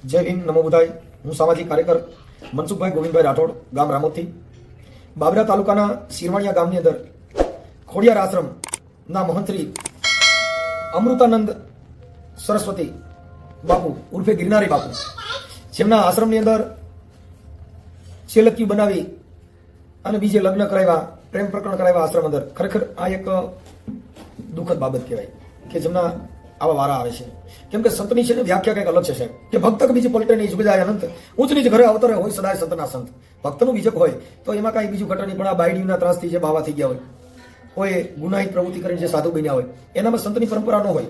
જય ભીમ, નમો બુધાય. હું સામાજિક કાર્યકર મનસુખભાઈ ગોવિંદભાઈ રાઠોડ, ગામ રામોદથી. બાબરા તાલુકાના શિરવાણિયા ગામની અંદર ખોડિયાર આશ્રમના મહંત્રી અમૃતાનંદ સરસ્વતી બાપુ ઉર્ફે ગિરનારી બાપુ, જેમના આશ્રમની અંદર છેલક્યું બનાવી અને બીજે લગ્ન કરાવ્યા, પ્રેમ પ્રકરણ કરાવ્યા આશ્રમ અંદર. ખરેખર આ એક દુઃખદ બાબત કહેવાય કે જેમના આવા વારા આવે છે. કેમ કે સંતની છે ને વ્યાખ્યા કંઈક અલગ છે સાહેબ, કે ભક્ત બીજું પલટે નહીં, જુગ જાય અનંત, ઊંચ નીચ ઘરે અવતરે હોય સદાય સંતના સંત. ભક્તનું બીજક હોય તો એમાં કાંઈ બીજું ઘટે નહીં, પણ આ બાયડીના ત્રાસથી જે બાવા થઈ ગયા હોય, કોઈ ગુનાહિત પ્રવૃત્તિ કરીને જે સાધુ બન્યા હોય, એનામાં સંતની પરંપરા ન હોય.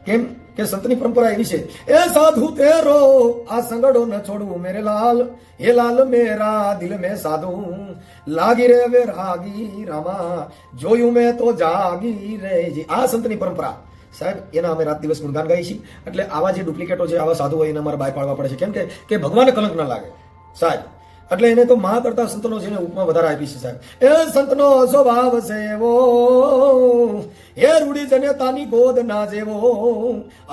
કેમ કે સંતની પરંપરા એવી છે, એ સાધુ તેરો આ સંગડો ન છોડવું મેરે લાલ, હે લાલ મેરા દિલ મેં સાધુ લાગી રે વે રાગી રામા, જોયું મેં તો જાગી રે. આ સંતની પરંપરા સાહેબ, એના અમે રાત દિવસ ગુણગાન ગાઈએ છીએ. એટલે આવા જે ડુપ્લિકેટો છે, આવા સાધુ હોય એને અમારે બાય પાડવા પડે છે. કેમ કે ભગવાનને કલંક ના લાગે સાહેબ. એટલે એને તો મા કરતા સંતનો જેને ઉપમા વધારે આપી છે સાહેબ. એ સંતનો સ્વભાવ છે એવો, એ રૂડી જનેતાની ગોદ ના જેવો,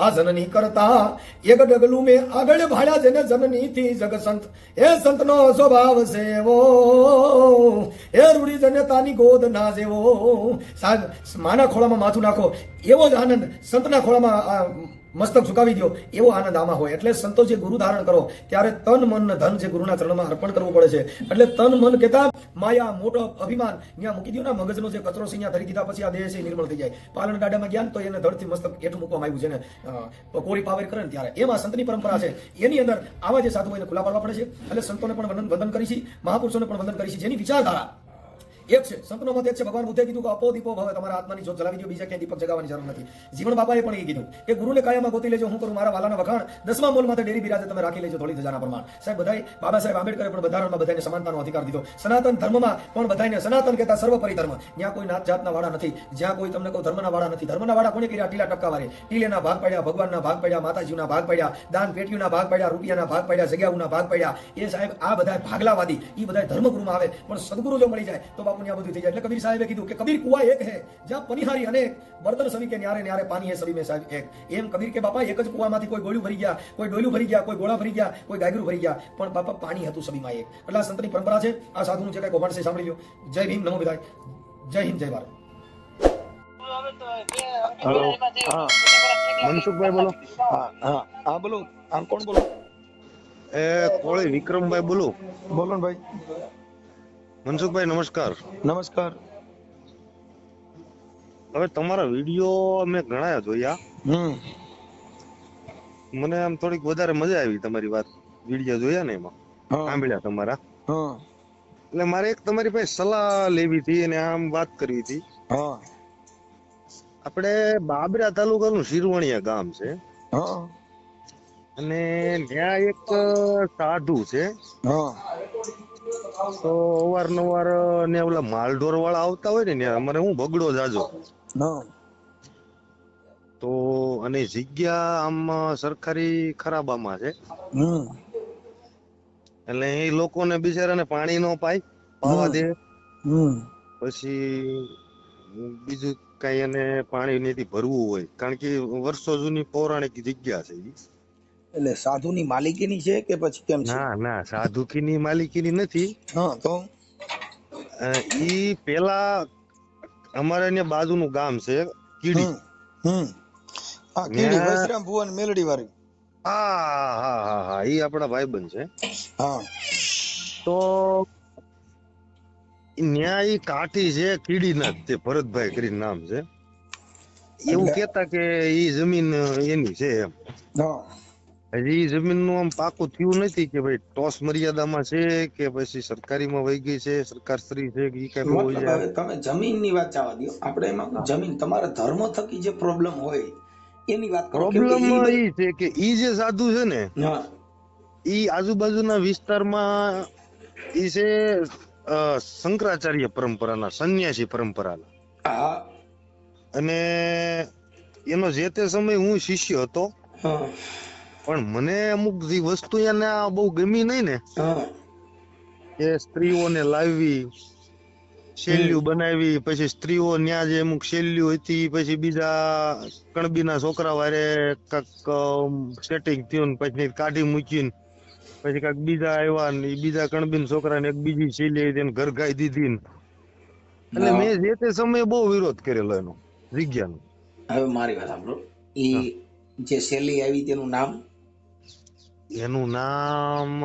આ જનની કરતા એક ડગલું મેં આગળ ભાડ્યા જેને જનની થી જગ સંત. એ સંતનો સ્વભાવ છે એવો, એ રૂડી જનેતાની ગોદ ના જેવો સાહેબ. માના ખોળામાં માથું નાખો એવો જ આનંદ, સંતના ખોળામાં મસ્તક ઝુકાવી દો એવો આનંદ આમાં હોય. એટલે સંતો જે ગુરુ ધારણ કરો ત્યારે તન મન ધન જે ગુરુના ચરણમાં અર્પણ કરવું પડે છે. એટલે તન મન કહેતા માયા મોટો અભિમાન ત્યાં મૂકી દો ને, મગજનો જે કચરો છે ત્યાં ધરી દીધા પછી આ દેહ છે નિર્મળ થઈ જાય. પાલન ગાડામાં ગયા તો એને ધડથી મસ્તક હેઠું મૂકવામાં આવ્યું છે ને, કોરી પાવેર કરે ને ત્યારે. એમાં સંતની પરંપરા છે, એની અંદર આવા જે સાધુ હોય એને ખુલ્લા પાડવા પડે છે. એટલે સંતોને પણ વંદન કરી છે, મહાપુરુષોને પણ વંદન કરી છે, જેની વિચારધારા એક છે. સંતનો મત એક છે. ભગવાન બુદ્ધે કીધું કે અપો દીપો ભવે, તમારા આત્માની જોત જલાવી દો, બીજા ક્યાંય દીપક જગાવવાની જરૂર નથી. જીવન બાપાએ પણ એ કીધું કે ગુરુને કાયામાં ગોતી લેજો, હું કરું મારા વાલાના વખાણ, 10મા મોલ માથે ડેરી બિરાજે, તમે રાખી લેજો થોડી ધજાના પ્રમાણ. સાહેબ બધાય બાબા સાહેબ આંબેડકરે પણ બંધારણમાં બધાને સમાનતાનો અધિકાર દીધો. સનાતન ધર્મમાં પણ બધાને સનાતન કહેતા સર્વોપરી ધર્મ. ત્યાં કોઈ નાત જાતના વાળા નથી, જ્યાં કોઈ તમને કોઈ ધર્મના વાળા નથી. ધર્મના વાળા કોને કર્યા? ટીલા ટપકાવાળે. ટીલેના ભાગ પાડ્યા, ભગવાનના ભાગ પાડ્યા, માતાજીના ભાગ પાડ્યા, દાન પેટીઓના ભાગ પાડ્યા, રૂપિયાના ભાગ પાડ્યા, જગ્યાઓના ભાગ પાડ્યા. એ સાહેબ આ બધા ભાગલાવાદી, એ બધા ધર્મગુરુમાં આવે. પણ સદગુરુ જો મળી જાય તો બાપુ ત્યાં બધું થઈ જાય. એટલે કબીર સાહેબે કીધું કે કબીર કુવા એક હે જ્યાં પનિહારી અનેક, બર્તન સभी के न्यारे न्यारे पानी है सभी में साहब एक. એમ કબીર કે બાપા એક જ કુવામાંથી કોઈ ગોળ્યું ભરી ગયા, કોઈ ડોયલું ભરી ગયા, કોઈ ગોળા ભરી ગયા, કોઈ ગાયગરું ભરી ગયા, પણ બાપા પાણી હતું સભીમાં એક. એટલે આ સંતની પરંપરા છે. આ સાધુનું જે કઈ કૌભાંડ છે સાંભળી લો. જય ભીમ, નમો બુધાય. જય હિન્દ, જય ભારત. હેલો, હા મનસુખભાઈ બોલો. હા હા હા બોલો. આમ કોણ બોલો? એ કોળી વિક્રમભાઈ બોલું. બોલો ને ભાઈ. મનસુખભાઈ નમસ્કાર. નમસ્કાર. હવે તમારા વિડીયો મેં ઘણા જોયા, મને આમ થોડીક વધારે મજા આવી તમારી વાત. વિડીયો જોયા ને એમાં સાંભળ્યા તમારા, એટલે મારે એક તમારી પાસે સલાહ લેવી હતી અને આમ વાત કરવી હતી. આપણે બાબરા તાલુકાનું શિરવાણિયા ગામ છે અને ત્યાં એક સાધુ છે. તો અવારનવાર ને ઓલા માલઢોર વાળા આવતા હોય ને, અમારે હું બગડો જાજો તો, અને જગ્યા આમ સરકારી ખરાબામાં છે. એટલે એ લોકોને બિચારાને પાણી નો પાવા દે, પછી બીજું કઈ એને પાણી નથી ભરવું હોય, કારણ કે વર્ષો જૂની પૌરાણિક જગ્યા છે. એટલે સાધુની માલિકીની છે કે પછી કેમ છે? ના ના, સાધુકીની માલિકીની નથી. તો ઈ પેલા અમારે અહીંયા બાજુનું ગામ છે કીડી. હા કીડી, વૈશ્રામ ભુવન મેલડી વાળી. હા હા હા હા, ઈ આપણા ભાઈબંધ છે. હા, તો ન્યા ઈ કાઠી છે કીડીના, તે ભરતભાઈ કરીને નામ છે. એવું કેતા કે ઈ જમીન એની છે એમ. હજી જમીન નું આમ પાકું થયું નથી કે ભાઈ ટોસ મર્યાદામાં છે કે પછી સરકારીમાં વહી ગઈ છે, સરકારશ્રી છે કે ઈ કઈ બહુ મતલબ તમે જમીનની વાત જવા દો. આપણે એમાં જમીન તમારા ધર્મ થકી જે પ્રોબ્લેમ હોય એની વાત કરો. પ્રોબ્લેમ ઈ છે કે ઈ જે સાધુ છે ને, ઈ આજુબાજુના વિસ્તારમાં ઈ છે શંકરાચાર્ય પરંપરાના, સંન્યાસી પરંપરાના. અને એનો જે તે સમય હું શિષ્ય હતો, પણ મને અમુક જે વસ્તુ એને બહુ ગમી નહીં ને, કે સ્ત્રીઓને લાવવી શેલ્યું બનાવી, પછી સ્ત્રીઓ ન્યા જે અમુક શેલ્યું હતી, પછી બીજા કણબીના છોકરા વારે કાંક સેટિંગ થયું ને પછી કાઢી મૂકીને પછી કાંક બીજા આવ્યા ને ઈ બીજા કણબીન છોકરાને એક બીજી શેલી આવી તેને ઘર ગાઈ દીધી ને. એટલે હા. મેં જે તે સમયે બહુ વિરોધ કરેલો એનો જગ્યાનો. હવે મારી વાત સાંભળો, એ જે શેલી આવી તેનું નામ? એનું નામ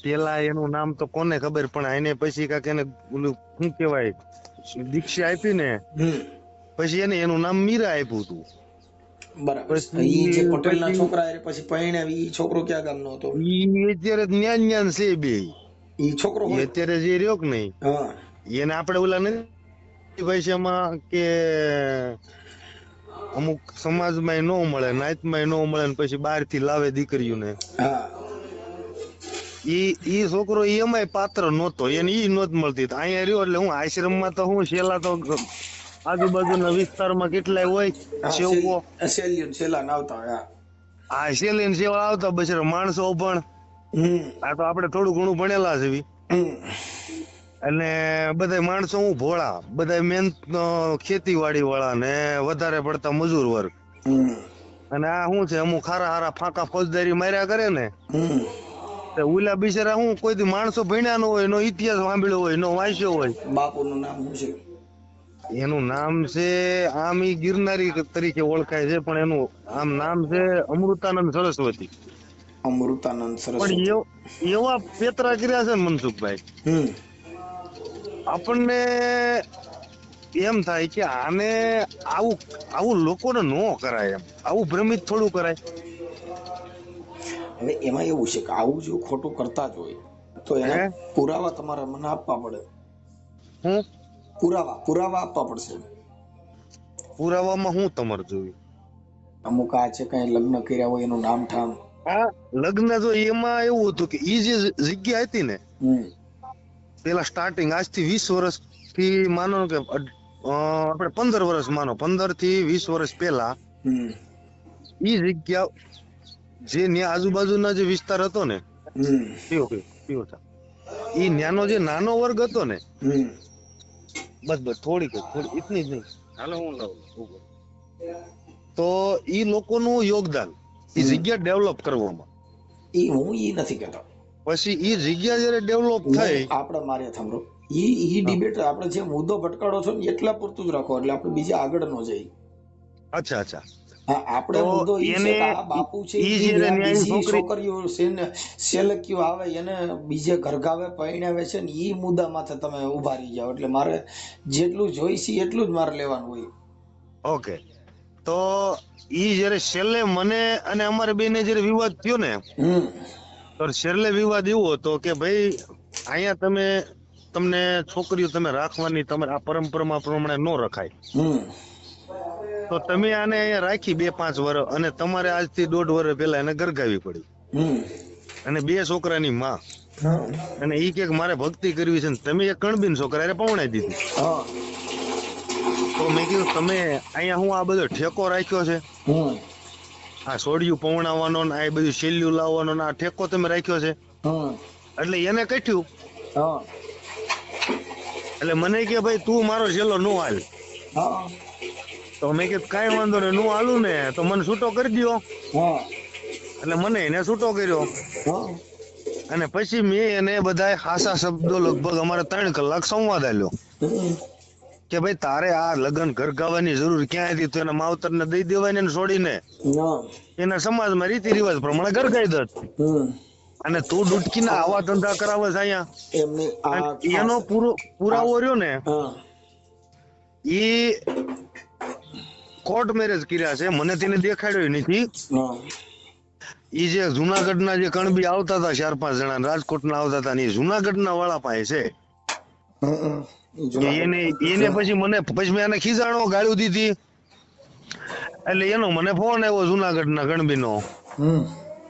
પેલા એનું નામ તો કોને ખબર, પણ એને પછી કાંક એને ઓલું શું કેવાય દીક્ષા આપી ને પછી એને એનું નામ મીરા આપ્યું હતું. બરાબર. પછી- ઈ જે પટેલના પછી- છોકરા હારે પછી પરણાવી, ઈ છોકરો ક્યાં ગામનો હતો? ઈ અત્યારે જ્ઞાન જ્ઞાન છે બે. ઈ છોકરો ઈ હોય? અત્યારે જે રહ્યો કે નહીં હા એને આપણે ઓલા નથી ભાષામાં કે અમુક સમાજમાં ન મળે, નાતમાં ન મળે ને પછી બહાર થી લાવે દીકરીઓને. હા ઈ છોકરો એમાંય પાત્ર નહોતો, એને ઈ નહોત મળતી. તો અહીંયા રહ્યો એટલે હું આશ્રમમાં તો હું છેલ્લા તો આજુબાજુના વિસ્તારમાં કેટલાય હોય સેવકો, શેલ્યું છેલ્લા નાવતા હોય. હા આ શેલીન સેવા આવતા બચારા માણસો પણ. આ તો આપણે થોડું ઘણું ભણેલા છે અને બધા માણસો હું ભોળા, બધા મહેનત ખેતીવાડી વાળા ને વધારે પડતા મજૂર વર્ગ. અને આ શું છે અમુક હારા ફાંકા ફોજદારી માર્યા કરે ને તો ઉલા બિચારા હું કોઈ દી માણસો ભણ્યા ન હોય, નો ઇતિહાસ સાંભળ્યો હોય, નો વાંચ્યો હોય. બાપુનું નામ શું છે? એનું નામ છે આમ ઈ ગિરનારી તરીકે ઓળખાય છે, પણ એનું આમ નામ છે અમૃતાનંદ સરસ્વતી. અમૃતાનંદ પણ સરસ્વતી. એવા પેતરા કર્યા છે ને મનસુખભાઈ, આપણને એમ થાય કે આને આવું લોકોને ન કરાય, એમ આવું ભ્રમિત થોડું કરાય. હવે એમાં એવું છે કે આવું જો ખોટું કરતા જ હોય તો એના પુરાવા તમારે મને આપવા પડે. હું પુરાવા આપવા પડશે. પુરાવામાં હું તમારે જોયું? અમુક આ છે કઈ લગ્ન કર્યા હોય એનું નામ ઠામ. આ લગ્ન જો એમાં એવું હતું કે ઈ જે જગ્યા હતી ને પેલા સ્ટાર્ટિંગ આજથી 20 વર્ષથી માનો કે આપણે 15 વર્ષ માનો, 15 થી 20 વર્ષ પહેલા ઈ જગ્યા જે ન્યા આજુબાજુના જે વિસ્તાર હતો ને ઈ ન્યાનો જે નાનો વર્ગ હતો ને, બસ થોડીક ઇતની જ નહીં, હાલો હું લઉં. તો ઈ લોકોનું યોગદાન ઈ જગ્યા ડેવલપ કરવામાં. હું ઈ નથી કહેતો. પછી ઈ જગ્યા જયારે ડેવલપ થઈ, આપણે મારે સાંભળો, ઈ ડિબેટ આપણે જે મુદ્દો ભટકાડો છો ને એટલા પૂરતું જ રાખો, એટલે આપણે બીજા આગળ ન જઈએ. અચ્છા હા, આપણે મુદ્દો ઈ છે કે આ બાપુ છે બીજી છોકરીઓ છે ને સેલક્યુ આવે એને બીજે ઘરગાવે પરણાવે છે ને ઈ મુદ્દા માથે તમે ઉભા રહી જાવ. એટલે મારે જેટલું જોઈશે એટલું જ મારે લેવાનું હોય. ઓકે, તો ઈ જયારે છેલ્લે મને અને અમારે બેને જયારે વિવાદ થયો ને, તો છેલ્લે વિવાદ એવો હતો કે ભાઈ અહીંયા તમને છોકરીઓ તમે રાખવાની, તમારે આ પરંપરામાં પ્રમાણે ન રખાય, તો તમે આને અહીંયા રાખી 2-5 વર્ષ અને તમારે આજથી 1.5 વર્ષ પહેલા એને ગરગાવી પડી. અને 2 છોકરાની માં, અને ઈ કે મારે ભક્તિ કરવી છે ને તમે એક કણબીન છોકરા એને પવણાઈ દીધી. તો મેં કીધું તમે અહીંયા હું આ બધો ઠેકો રાખ્યો છે, આ સોડિયું પવણાવવાનો ને આ બધું શેલ્યું લાવવાનો ને આ ઠેકો તમે રાખ્યો છે. એટલે એને કઠ્યું, એટલે મને કે ભાઈ તું મારો છેલ્લો નો હાલ. તો મેં કીધું કાંઈ વાંધો નહીં, નું હાલું ને તો મને છૂટો કરી દો. એટલે મને એને છૂટો કર્યો. અને પછી મેં એને બધા ખાસા શબ્દો લગભગ અમારે 3 કલાક સંવાદ આલ્યો કે ભાઈ તારે આ લગ્ન ઘરગાવાની જરૂર ક્યાં હતી? તો એના માવતરને દઈ દેવાય ને છોડીને એના સમાજમાં રીતિ રિવાજ પ્રમાણે ઘરગાઈ દત. અને તું ડૂટકીના આવા ધંધા કરાવે છે અહીંયા. એનો પુરાવો રહ્યો ને, ઈ કોર્ટ મેરેજ કર્યા છે, મને તેને દેખાડ્યો નથી. ઈ જે જુનાગઢના જે કણબી આવતા હતા 4-5 જણા, રાજકોટના આવતા હતા, ને જુનાગઢના વાળા પાસે છે. એને પછી મેં એને ખીજાણો ગાળ્યું દીધી. એટલે એનો મને ફોન આવ્યો જુનાગઢના ગણબીનો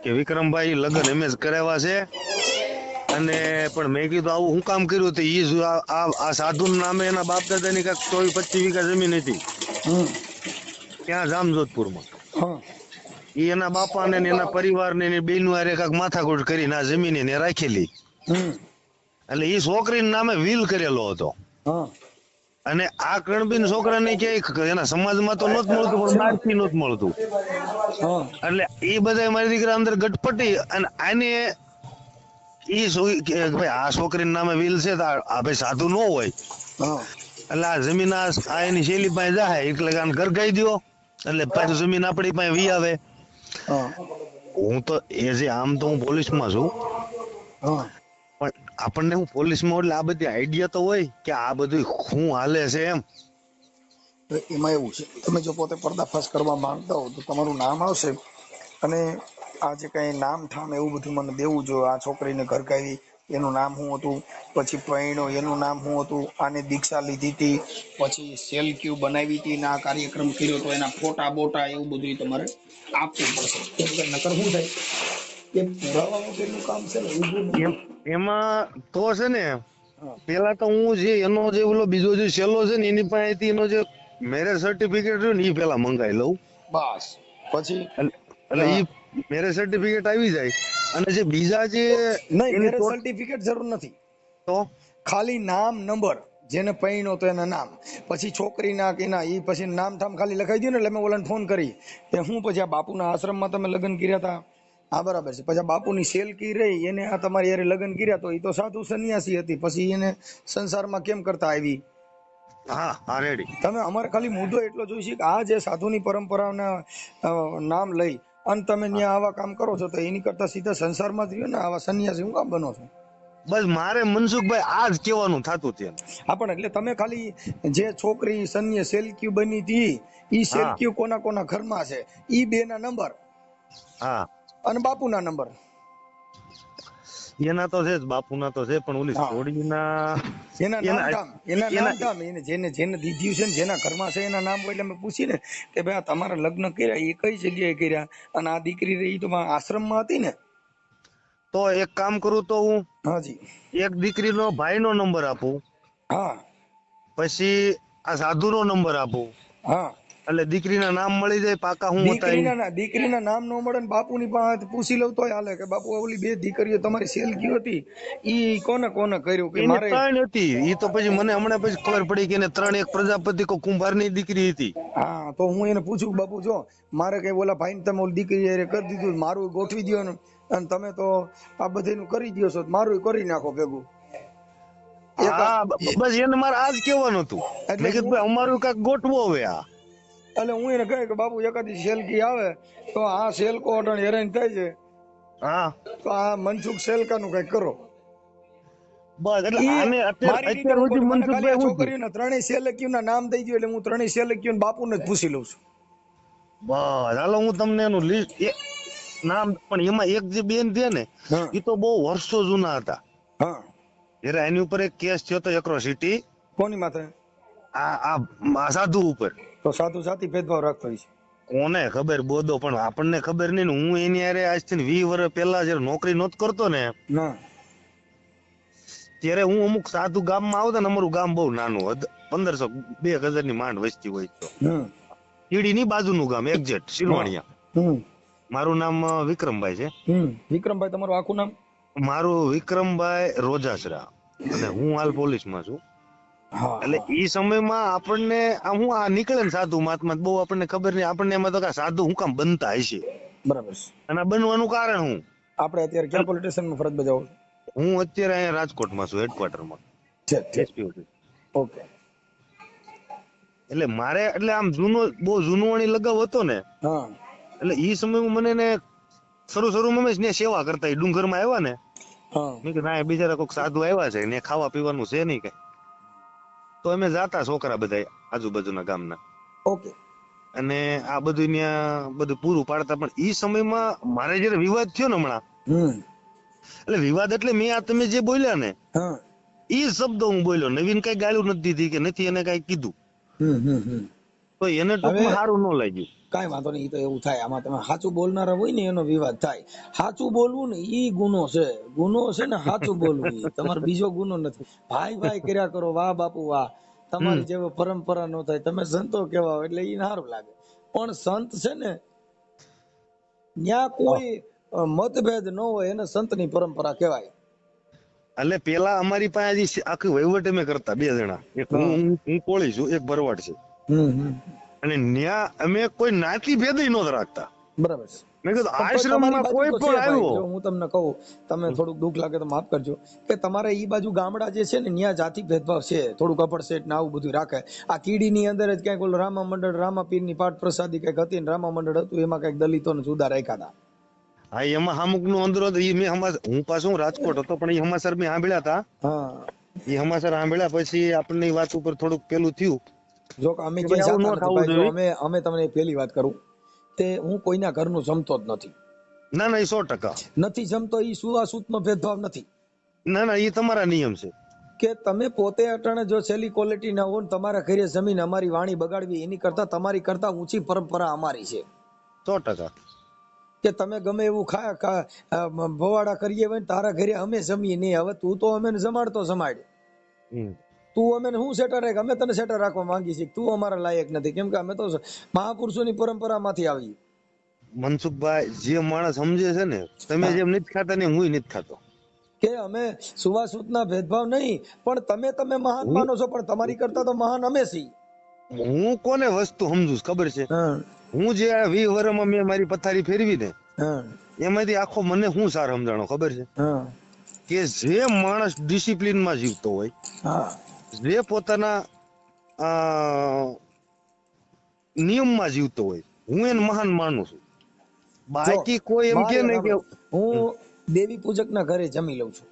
કે વિક્રમભાઈ લગ્ન એમ જ કરાવ્યા છે, અને પણ મેં કીધું આવું હું કામ કર્યું? તો ઈ આ સાધુ નામે એના બાપ દાદાની કાંઈક 24-25 વીઘા જમીન હતી ત્યાં જામજોધપુરમાં. ઈ એના બાપાને ને એના પરિવારને ને બેનું હારે કાંઈક માથાકૂટ કરીને આ જમીન એને રાખેલી. એટલે ઈ છોકરીના નામે વિલ કરેલો હતો. અને આ કણબીન છોકરાને ક્યાંય એના સમાજમાં તો નહોતું મળતું, પણ બહારથી નહોતું મળતું. હા એટલે એ બધા મારી દીકરા અંદર ગટપટી, અને આને ઈ કે ભાઈ આ છોકરીના નામે વિલ છે તો આ ભાઈ સાધુ ન હોય, હા એટલે આ જમીન આ એની શૈલી પાસે જાય એટલે આને ઘર ગાઈ દ્યો, એટલે પાછું જમીન આપણી પાસે વી આવે. હા હું તો આમ તો હું પોલીસમાં છું, હા પણ આપણને હું પોલીસમાં એટલે આ બધી આઈડિયા તો હોય કે આ બધું શું હાલે છે એમ. તો એમાં એવું છે, તમે જો પોતે પર્દાફાશ કરવા માંગતા હો તો તમારું નામ આવશે, અને આ જે કઈ નામ ઠામ એવું બધું મને દેવું જો. આ છોકરીને ઘર કાઢી એનું નામ શું હતું, પછી પૈણો એનું નામ શું હતું, આને દીક્ષા લીધી હતી, પછી સેલ ક્યુ બનાવી હતી ને આ કાર્યક્રમ કર્યો તો એના ફોટા બોટા એવું બધું તમારે આપવું પડશે. કેમ કે નકર શું થાય, એ પુરાવા વગરનું કામ છે ને ઊભું નથી. એમાં તો છે ને હા પેલા તો હું એનો જે ઓલો બીજો જે સેલો છે ને એની પાસેથી એનો જે મેરેજ સર્ટિફિકેટ રહ્યું ને એ પેલા મંગાવી લઉં. બસ પછી એટલે ઈ મેરેજ સર્ટિફિકેટ આવી જાય, અને જે બીજા જે નહીં, એની મેરેજ સર્ટિફિકેટ જરૂર નથી, તો ખાલી નામ નંબર, જેને પૈણો તો એના નામ, પછી છોકરીના કે ના, એ પછી નામ ઠામ ખાલી લખાઈ દો ને. એટલે મેં ઓલાને ફોન કરી કે હું પછી આ બાપુના આશ્રમમાં તમે લગ્ન કર્યા હતા, હા બરાબર છે, પછી આ બાપુની સેલકી રહી એને આ તમારી યારે લગ્ન કર્યા તો એ તો સાધુ સંન્યાસી હતી, પછી એને સંસારમાં કેમ કરતા આવી. હા હા રેડી. તમે અમારે ખાલી મુદ્દો એટલો જોઈશે કે આ જે સાધુની પરંપરાના નામ લઈ અને તમે ત્યાં આવા કામ કરો છો, તો એની કરતા સીધા સંસારમાં જ રહ્યો ને, આવા સંન્યાસી હું કામ બનો છો. બસ મારે મનસુખભાઈ આ જ કહેવાનું થતું છે. હા પણ એટલે તમે ખાલી જે છોકરી સન્ય સેલક્યુ બની હતી, ઈ હા સેલક્યુ કોના કોના ઘરમાં છે, ઈ બે ના નંબર હા અને બાપુના નંબર. એના તો છે જ, બાપુના તો છે, પણ ઓલી હા સોડીના એના નામ ધામ, એના નામ ધામ, એને જેને જેને દીધ્યું છે ને જેના ઘરમાં છે એના નામ હોય. એટલે મેં પૂછીને કે ભાઈ આ તમારા લગ્ન કર્યા એ કઈ જગ્યાએ કર્યા, અને આ દીકરી રહી તો આશ્રમમાં હતી ને. તો એક કામ કરું તો હું હાજી એક દીકરીનો ભાઈનો નંબર આપું, હા પછી આ સાધુનો નંબર આપું, હા એટલે દીકરીના નામ મળી જાય પાકા હું હતા ઈ. દીકરીના નામ નો મળે ને બાપુની પાસે પૂછી લઉં તોય હાલે કે બાપુ ઓલી બે દીકરીઓ તમારી સેલકી હતી ઈ કોને કોને કર્યું, કે એની મારે. ત્રણ હતી, ઈ તો પછી મને હમણાં પછી ખબર પડી કે એને ત્રણ, એક પ્રજાપતિ કો કુંભારની દીકરી હતી. હા તો હું એને પૂછું બાપુ જો મારે કઈ ઓલા ભાઈ ને તમે ઓલી દીકરી હારે કરી દીધું, મારું ગોઠવી દો ને, અને તમે તો આ બધીનું કરી દો છો, મારું કરી નાખો ભેગું. હા બસ એને મારે આજ કેવાનું હતું, એટલે મેં કીધું ભાઈ અમારું કાંઈક ગોઠવો હવે આ. એટલે હું એને કહે કે બાપુ એકાદી સેલકી આવે તો આ સેલકો અટણ હેરાન થાય છે, હા તો આ મનસુખ સેલકાનું કઈક કરો. બસ એટલે ઈ આને મારી રીતે અત્યાર સુધી મને ખાલી આ મનસુખભાઈ શું થયું, છોકરીઓના ત્રણેય સેલકીઓના નામ દઈ દો, એટલે હું ત્રણેય સેલકીઓને બાપુને જ પૂછી લઉં છું. બસ હાલો હું તમને એનું લિસ્ટ નામ, પણ એમાં એક જે બેન છે ને હા એ તો બહુ વર્ષો જૂના હતા. હા જયારે એની ઉપર એક કેસ થયો તો એક્રોસિટી, કોની માથે? આ સાધુ ઉપર. તો સાધુ જાતિ ભેદભાવ રાખતો હોય છે. કોને ખબર બોધો, પણ આપણને ખબર નહીં ને. હું એની હારે આજથી 20 વર્ષ પહેલા જયારે નોકરી નહોતો કરતો ને, ના ત્યારે હું અમુક સાધુ ગામમાં આવતા ને, અમારું ગામ બહુ નાનું હતું, 1500-2000 ની માંડ વસ્તી હોય. તો હમ કીડીની બાજુનું ગામ એક્ઝેક્ટ શિરવાણિયા. હમ મારું નામ વિક્રમભાઈ છે. વિક્રમભાઈ તમારું આખું નામ? મારું વિક્રમભાઈ રોજાસરા, અને હું હાલ પોલીસમાં છું. હા એટલે ઈ સમયમાં આપણને હું આ નીકળે ને સાધુ મહાત્મા, બહુ આપણને ખબર નહીં. આપણને એમાં તો કે સાધુ હું કામ બનતા હશે, બરાબર છે. અને આ બનવાનું કારણ હું. આપણે અત્યારે ક્યાં પોલીસ સ્ટેશનમાં ફરજ બજાવો? હું અત્યારે અહીંયા રાજકોટમાં છું, હેડક્વાર્ટરમાં ઠીક ઠીક એસપી ઓફિસ. ઓકે. એટલે મારે એટલે આમ બહુ જૂનવાણી લગાવ હતો ને, હા એટલે ઈ સમયમાં મને ને શરૂમાં મેં સેવા કરતા ડુંગરમાં આવ્યા ને, હા મેં કીધું ના બિચારા કોઈક સાધુ આવ્યા છે ને ખાવા પીવાનું છે નહીં કઈ, તો અમે જાતા છોકરા બધા આજુબાજુના ગામના, ઓકે. અને આ બધું ત્યાં બધું પૂરું પાડતા. પણ ઈ સમયમાં મારે જયારે વિવાદ થયો ને હમણાં, એટલે વિવાદ એટલે મેં આ તમે જે બોલ્યા ને હા ઈ શબ્દ હું બોલ્યો. નવીન કઈ ગાળ્યું નથી દીધી કે નથી એને કઈ કીધું, તો એને ટૂંકમાં સારું ન લાગ્યું. કઈ વાંધો નહીં, તો એવું થાય. આમાં તમે સાચું બોલનારા હોય ને એનો વિવાદ થાય. સાચું બોલવું ને ઈ ગુનો છે, ગુનો છે ને સાચું બોલવું, ઈ તમારો બીજો ગુનો નથી. ભાઈ ભાઈ કર્યા કરો, વાહ બાપુ વાહ, તમારી જેવો પરંપરા નો થાય. તમે સંતો કેવા એટલે ઈ સારું લાગે. પણ સંત છે ને ત્યાં કોઈ મતભેદ ન હોય એને સંતની પરંપરા કહેવાય. એટલે પેલા અમારી પાસે હજી આખી વહીવટ અમે કરતા 2 જણા, એક હું કોળી છું, એક ભરવાડ છે, અને ન્યા અમે કોઈ નાતી ભેદ નહોતા રાખતા. બરાબર છે. મેં કીધું તમારી આશ્રમમાં બાજુ કોઈ તો છે પણ ભાઈ. આવ્યો. જો હું તમને કહું, તમે થોડુંક દુઃખ લાગે તો માફ કરજો, કે તમારે ઈ બાજુ ગામડા જે છે ને ત્યાં જાતિ ભેદભાવ છે, થોડુંક કપડ સેટ ને આવું બધું રાખે. આ કીડીની અંદર જ ક્યાંક ઓલું રામા મંડળ, રામાપીરની પાઠ પ્રસાદી કઈક હતી ને રામા મંડળ હતું, એમાં કઈક દલિતોને જુદા રાખ્યા હતા. હા, એમાં અમુક નું અંદર હું પાછું રાજકોટ હતો, પણ એ સમાચાર મેં સાંભળ્યા હતા. હા, એ સમાચાર સાંભળ્યા પછી આપણને એ વાત ઉપર થોડુંક પેલું થયું. જો કે અમે કે ક્યાંય ભાઈ આવું જાતા ન નથી થવું ભાઈ. જો જોઈએ. અમે તમને પહેલી વાત કરું, તે હું કોઈના ઘરનું જમતો જ નથી. ના ના, એ 100%. નથી જમતો ઈ સુવાસૂતમાં ભેદભાવ નથી. ના ના, એ તમારા નિયમ છે. કે તમે પોતે અટાણે જો છેલ્લી ક્વોલિટી ના હો ને તમારા ઘરે જમીન અમારી વાણી બગાડવી, એની કરતા તમારી કરતા ઊંચી પરંપરા અમારી છે. 100%. કે તમે ગમે એવું ભવાડા કરીએ હોય ને તારા ઘરે અમે જમીએ નહીં. હવે તું તો અમે જમાડતો જમાડ, તું અમે શું સેટર રાખ, અમે તને સેટર રાખવા માંગી છીએ, તું અમારા લાયક નથી. કેમ કે અમે તો મહાપુરુષોની પરંપરામાંથી આવીએ. મનસુખભાઈ, જે માણસ સમજે છે ને, તમે જેમ નથી ખાતા ને હું નથી ખાતો. કે અમે સુવાસૂતના ભેદભાવ નહીં, પણ તમે મહાન માનો છો, પણ તમારી કરતા તો મહાન અમે છીએ. હું કોને વસ્તુ સમજુ છું ખબર છે? હું જે 20 વર્ષમાં મેં મારી પથારી ફેરવી ને, એમાંથી આખો મને શું સાર સમજાણો ખબર છે? કે જે માણસ ડિસિપ્લિન માં જીવતો હોય, જે પોતાના નિયમમાં જીવતો હોય, હું એને મહાન માનું છું. બાકી કોઈ એમ કે ને કે હું દેવી પૂજક ના ઘરે જમી લઉં છું,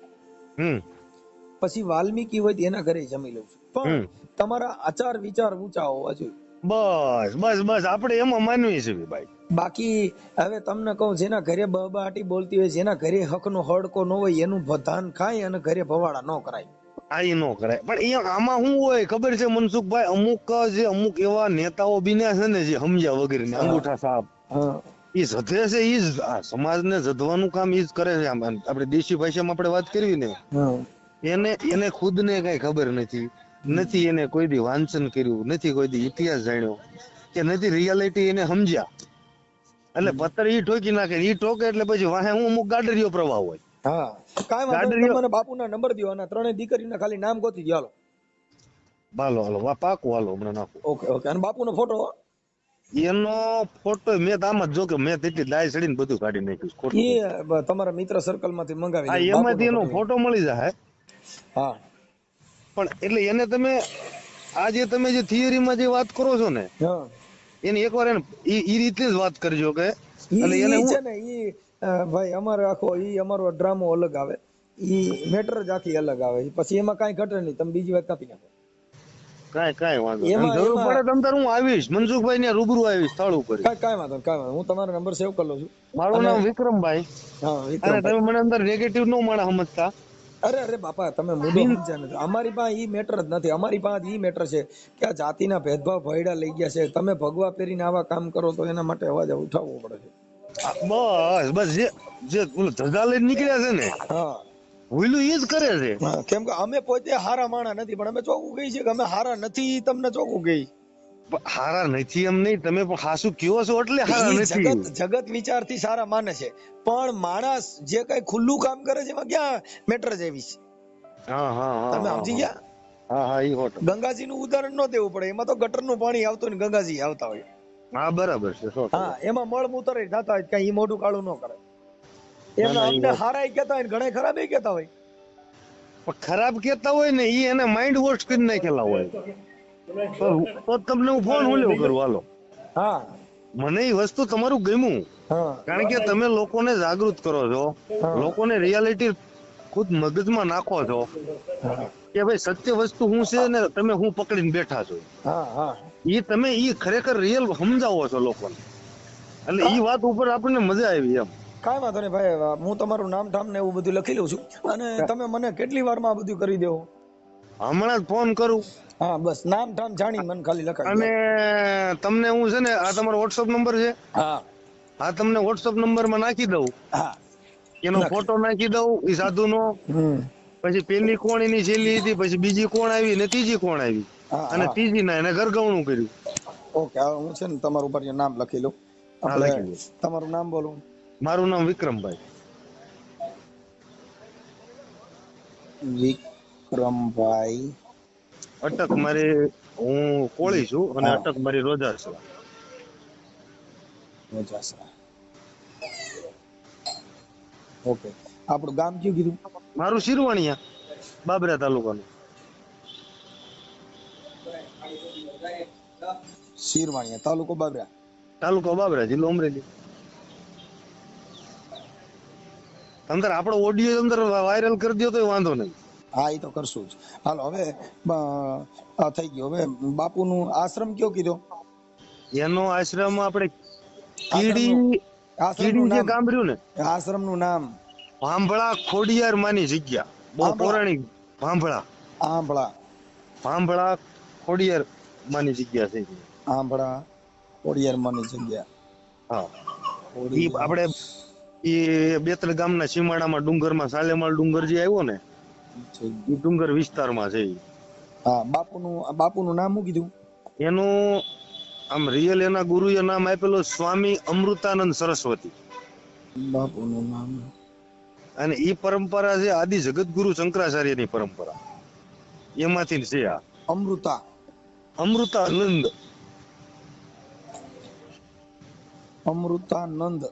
પછી વાલ્મીકી હોય એના ઘરે જમી લઉં છું, પણ તમારા આચાર વિચાર ઊંચા હોવા જોઈએ. બસ બસ બસ, આપણે એમાં માનવી છે ભાઈ. બાકી હવે તમને કહું, જેના ઘરે બબાટી બોલતી હોય, જેના ઘરે હક નો હડકો ન હોય, એનું ધાન ખાય અને ઘરે ભવાડા ન કરાય. આ ઈ નો કરાય. પણ આમાં શું હોય ખબર છે મનસુખભાઈ? અમુક એવા નેતાઓ બન્યા છે ને, જે સમજ્યા વગર ને અંગૂઠા સાહેબ, ઈ જધે છે, ઈ જ સમાજ ને જધવાનું કામ ઈ જ કરે છે. આપણે દેશી ભાષામાં આપણે વાત કરવી ને, એને ખુદ ને કઈ ખબર નથી એને કોઈ દી વાંચન કર્યું નથી, કોઈ દી ઇતિહાસ જાણ્યો કે નથી, રિયાલિટી એને સમજ્યા. એટલે પથ્થર ઈ ઠોકી નાખે, ઈ ઠોકે એટલે પછી વાહે હું અમુક ગાડરીઓ પ્રવાહ હોય. હા, કાઈ વાંધો નહીં, તમને બાપુના નંબર દો અને 3 દીકરીના ખાલી નામ ગોતી દો. હાલો હાલો પાકું, હાલો હમણાં નાખું. ઓકે. અને બાપુનો ફોટો, એનો ફોટો મેં આમ જ જો કે મેં તેટલી દાય ચડીને બધું કાઢી નાખ્યું. એ તમારા મિત્ર સર્કલ માંથી મંગાવી લો, એમાંથી એનો ફોટો મળી જાય. હા, પણ એટલે એને તમે જે થિયરીમાં જે વાત કરો છો ને, એની એકવાર એને ઈ રીતે જ વાત કરજો કે એટલે એને છે ને ઈ ભાઈ અમારે અમારો ડ્રામો અલગ આવે, ઈ મેટર જ આખી અલગ આવે, પછી એમાં કાંઈ ઘટે નહીં. તમે બીજી વાત કાપી નાખો, કાંઈ વાંધો નહીં. જરૂર પડે તમ તાર હું આવીશ મનસુખભાઈ ને રૂબરૂ આવીશ સ્થળ ઉપર. કાંઈ વાંધો, હું તમારો નંબર સેવ કરી લઉં છું. મારું નામ વિક્રમભાઈ. અને તમે મને અંદર નેગેટિવ નો માણસ સમજતા. અરે બાપા, તમે મુદ્દો સમજ્યા નથી. અમારી પાસે ઈ મેટર જ નથી. અમારી પાસે ઈ મેટર છે કે આ જાતિના ભેદભાવ ભયડા લઈ ગયા છે. તમે ભગવા પહેરીને આવા કામ કરો તો એના માટે અવાજ ઉઠાવવો પડે છે. બસ જે ધજા લઈને નીકળ્યા છે ને, ભૂલું એ જ કરે છે. કેમ કે અમે પોતે હારા માણા નથી, પણ અમે ચોખ્ખું કહી છે કે અમે હારા નથી. તમને ચોખ્ખું કહી હારા નથી એમ નહીં, તમે પણ હાસું કયો છો એટલે હારા નથી. જગત વિચારથી સારા માને છે, પણ માણસ જે કઈ ખુલ્લું કામ કરે છે એમાં ક્યાં મેટર જેવી છે. તમે સમજી ગયા? ગંગાજી નું ઉદાહરણ ન દેવું પડે, એમાં તો ગટર નું પાણી આવતું ને ગંગાજી આવતા હોય. હા, બરાબર છે. એમાં મળ મૂત્ર થતા હોય, કઈ મોઢું કાળું ન કરે. એમને અમને હારા કેતા હોય, ઘણા ખરાબ કેતા હોય. પણ ખરાબ કેતા હોય ને, ઈ એને માઇન્ડ વોશ કરી નાખેલા હોય. તો તમને હું ફોન હુલ્યો કરું, હાલો. મને એ વસ્તુ તમારું ગમ્યું, કારણ કે તમે લોકોને જાગૃત કરો છો, લોકોને રિયાલિટી ખુદ મગજમાં નાખો છો કે ભાઈ સત્ય વસ્તુ શું છે ને તમે હું પકડીને બેઠા છો. તમે ખરેખર રિયલ સમજાવો છો લોકોને, એટલે ઈ વાત ઉપર આપણને મજા આવી. એમ કાંઈ વાંધો નહીં ભાઈ, હું તમારું નામ ઠામ ને એવું બધું લખી લઉં છું, અને તમે મને કેટલી વારમાં આ બધું કરી દેવો? હમણાં જ ફોન કરું. હા, બસ નામ ઠામ જાણી મને ખાલી લખાવી. અને તમને હું છે ને, આ તમારો વોટ્સઅપ નંબર છે? હા, તમને વોટ્સઅપ નંબર માં નાખી દઉં. એનો ફોટો નાખી દઉં એ સાધુ નો, પછી પેલી કોણ એની છેલ્લી હતી, પછી બીજી કોણ આવી ને ત્રીજી કોણ આવી, અને ત્રીજી ના એને ઘરગવણું કર્યું. ઓકે, હું છે ને તમારું ઉપર નામ લખી લઉં. તમારું નામ બોલો. મારું નામ વિક્રમભાઈ. વિક્રમભાઈ અટક મારી, હું કોળી છું અને હા અટક મારી રોજાસરા. વજાસરા. ઓકે, આપણું ગામ કયું કીધું? મારું શિરવાણિયા, બાબરા તાલુકાનું. શિરવાણીયા, તાલુકો બાબરા. તાલુકો બાબરા, જિલ્લો અમરેલી. અંદર આપણો ઓડિયો અંદર વાયરલ કરી દો તો વાંધો નહીં. હા, એ તો કરશું જ. હાલો હવે આ થઈ ગયો. હવે બાપુનું આશ્રમ કયો કીધો? એનો આશ્રમ આપણે આશ્રમનું કીડી, આશ્રમનું કીડી જે નામ, ગામ રહ્યું ને, આશ્રમનું નામ. ભાંભળા ખોડિયાર માની જગ્યા, બહુ આંબળા. પૌરાણિક. ભાંભળા, આંબળા. ભાંભળા ખોડિયાર માની જગ્યા છે. આંબળા કોડિયારમાંની જગ્યા. હા, ઈ આપણે ઈ બેતલ ગામના સીમાડામાં ડુંગરમાં સાલેમાલ ડુંગર જે આવ્યો ને, એ ડુંગર વિસ્તારમાં છે ઈ. હા, બાપુનું નામ શું કીધું? એનું આમ રિયલ એના ગુરુએ નામ આપેલું સ્વામી અમૃતાનંદ સરસ્વતી. બાપુનું નામ અને ઈ પરંપરા છે આદિ જગતગુરુ શંકરાચાર્યની પરંપરા, એમાંથી છે આ અમૃતા. અમૃતાનંદ. અમૃતાનંદ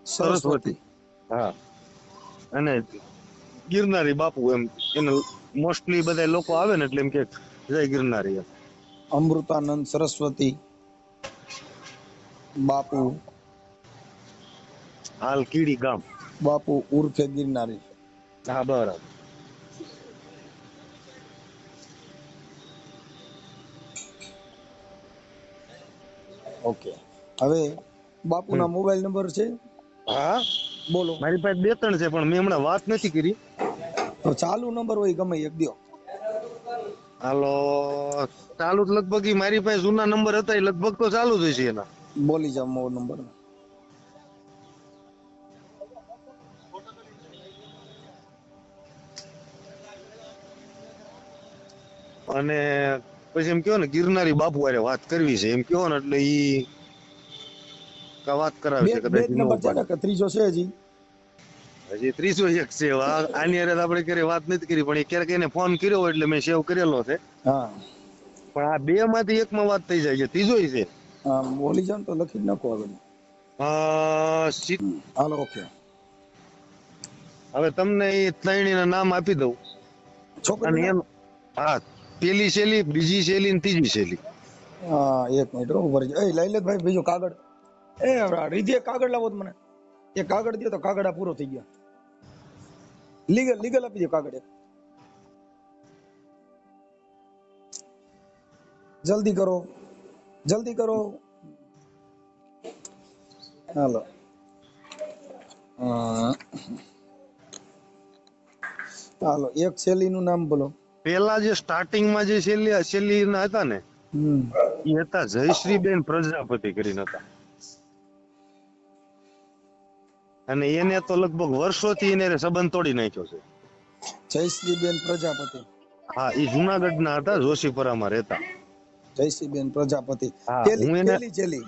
સરસ્વતી. સરસ્વતી. હા, અને ગિરનારી બાપુ એમ એને મોસ્ટલી બધા લોકો આવે ને એટલે એમ કે જય ગિરનારી એમ. અમૃતાનંદ સરસ્વતી બાપુ. હાલ કીડી ગામ. બાપુ ઉર્ફે ગિરનારી. હા, બરાબર. ઓકે, હવે બાપુના મોબાઈલ નંબર છે? હા, બોલો. મારી પાસે બે ત્રણ છે પણ મેં હમણાં વાત નથી કરી. તો ચાલુ નંબર હોય ગમે એક દ્યો. હાલો, ચાલુ તો લગભગ ઈ મારી પાસે જૂના નંબર હતા એ લગભગ તો ચાલુ જ હશે એના. બોલી જાવ મોબાઈલ નંબર. અને પછી એમ કયો ને ગિરનારી બાપુ હારે વાત કરવી છે એમ કયો ને એટલે ઈ વાત કરાવે છે, બે કદાચ જ ન નંબર છે ઉપાડે. ને કે ત્રીજો છે હજી? હજી 31 છે. આની હારે આપણે ક્યારે વાત નથી કરી પણ એ ક્યારેક એને ફોન કર્યો હોય એટલે મેં સેવ કરેલો છે. હા પણ આ બે માંથી એકમાં વાત થઈ જાય છે, ત્રીજો છે. હા, બોલી જાવ તો લખી જ નાખો આગળ. હાલો, ઓકે. હવે તમને એ ત્રણેયના નામ આપી દઉં અને છોકરીના? એમ. હા, પેલી શૈલી, બીજી શૈલી ને ત્રીજી શૈલી. હા, એક મિનિટ ઉભા રહેજો. એ લઈ લે ભાઈ બીજો કાગળ. એ રીધિ એક કાગળ લાવો તો મને. એક કાગળ દો તો કાગળ આ પૂરો થઈ ગયો. લીગલ આપી દો કાગળ એક. જલ્દી કરો, જલ્દી કરો. હાલો. હાલો, એક શૈલીનું નામ બોલો. પેલા જે સ્ટાર્ટિંગમાં જે શૈલી ના હતા ને એ હતા જયશ્રીબેન પ્રજાપતિ કરીને હતા. અને એને તો લગભગ વર્ષોથી એને સંબંધ તોડી નાખ્યો છે. જયશ્રીબેન પ્રજાપતિ. હા, એ જુનાગઢના હતા, જોશીપુરામાં રહેતા. જયશ્રીબેન પ્રજાપતિ. હા, પેલી હું એને પેલી શૈલી.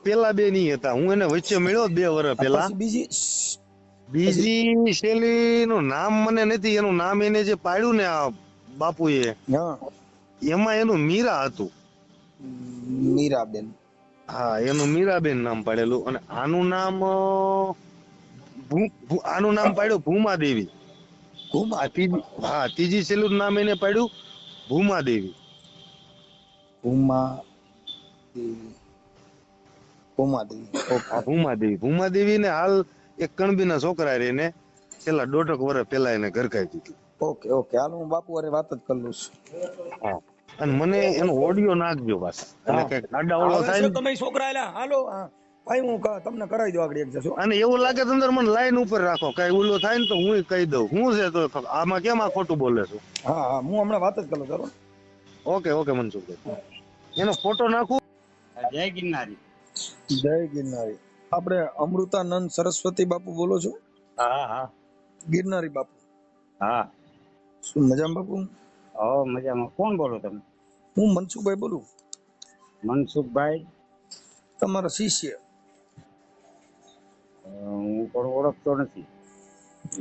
પેલા બે ની હતા, હું એને વચ્ચે મળ્યો 2 વર્ષ પહેલા. પછી બીજી. બીજી શૈલી નું નામ મને નથી, એનું નામ એને જે પાડ્યું ને આ બાપુએ, હા, એમાં એનું મીરા હતું. મીરાબેન. હા, એનું મીરાબેન નામ પાડેલું અને આનું નામ પાડ્યું ભૂમાદેવી. ભૂમા. હા, ત્રીજી શૈલીનું નામ એને પાડ્યું ભૂમાદેવી. ભૂમા દેવી. ભૂમાદેવી. હા, ભૂમાદેવી ને હાલ એક કણબીના છોકરા રે ને છેલ્લા 1.5 વર્ષ પહેલા એને ઘરકાઈ દીધું. ઓકે ઓકે, હાલ હું બાપુ હારે વાત જ કરી લઉં છું. હા, અને મને એનો ઓડિયો નાખજો પાછા, એટલે કઈક આડાવડો આવે થાય છે ને. તમે છોકરા એલા. હાલો, ભાઈ હું તમને કરાવી દઉં આગળ એક જશો. અને એવું લાગે તો અંદર મને લાઈન ઉપર રાખો, કઈ ઓલો થાય ને તો હું કહી દઉં હું છે તો આમાં કેમ આ ખોટું બોલે છું. હા હા, હું હમણાં વાત જ કરું ચાલો. ઓકે મનસુખભાઈ, એનો ફોટો નાખું. જય ગિરનારી. જય ગિરનારી. આપણે અમૃતાનંદ સરસ્વતી બાપુ બોલો છો? હા. ગિરનારી બાપુ. હા. શું મજામાં બાપુ? મજામાં. કોણ બોલો તમે? હું મનસુખભાઈ બોલું. મનસુખભાઈ? તમારો શિષ્ય. હું પણ ઓળખતો નથી.